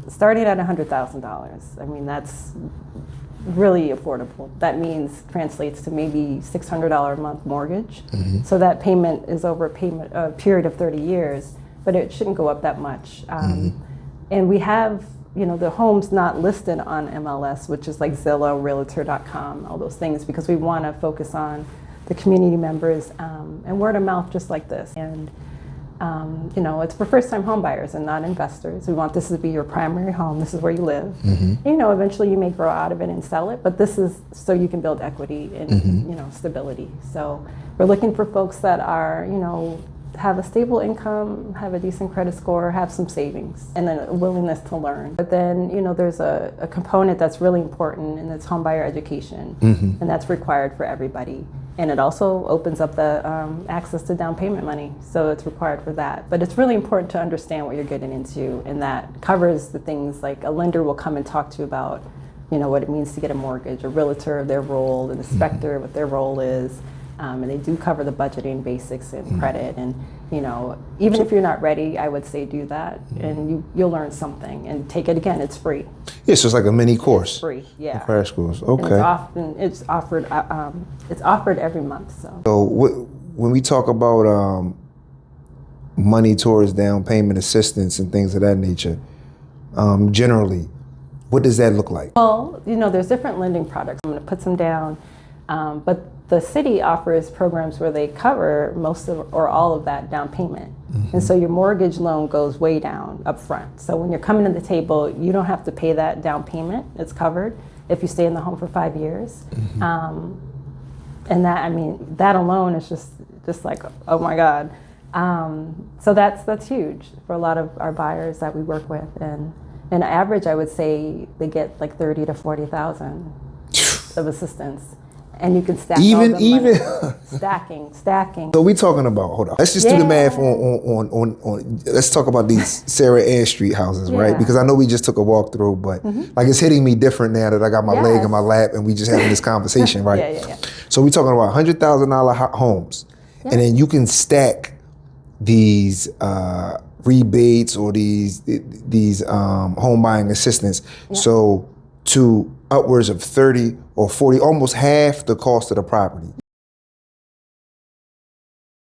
starting at $100,000. I mean, that's really affordable. That means translates to maybe $600 a month mortgage. So that payment is over a period of 30 years, but it shouldn't go up that much. And we have, the homes not listed on MLS, which is like Zillow, Realtor.com, all those things, because we want to focus on the community members and word of mouth, just like this. And it's for first-time home buyers and not investors. We want this to be your primary home. This is where you live. Eventually you may grow out of it and sell it, but this is so you can build equity and stability. So we're looking for folks that are, have a stable income, have a decent credit score, have some savings, and then a willingness to learn. But then, there's a component that's really important, and it's home buyer education, and that's required for everybody. And it also opens up the access to down payment money, so it's required for that. But it's really important to understand what you're getting into, and that covers the things like a lender will come and talk to you about, what it means to get a mortgage, a realtor, their role, an inspector, what their role is. And they do cover the budgeting basics and credit. And, even if you're not ready, I would say do that, and you'll learn something. And take it again, it's free. Yeah, so it's like a mini course. It's free, yeah. Crash course, okay. And it's offered every month. So when we talk about money towards down payment assistance and things of that nature, generally, what does that look like? Well, there's different lending products. I'm going to put some down, but the city offers programs where they cover most of or all of that down payment. And so your mortgage loan goes way down up front. So when you're coming to the table, you don't have to pay that down payment. It's covered if you stay in the home for 5 years. And that alone is just like, oh my God. So that's huge for a lot of our buyers that we work with. And on average, I would say they get like 30 to 40,000 of assistance. And you can stack even stacking. So we talking about, hold on. Let's just do the math on let's talk about these Sarah Ann Street houses, right? Because I know we just took a walk through, but like it's hitting me different now that I got my leg in my lap and we just having this conversation, right? So we talking about $100,000 homes, and then you can stack these rebates or these home buying assistance. So to upwards of 30 or 40, almost half the cost of the property.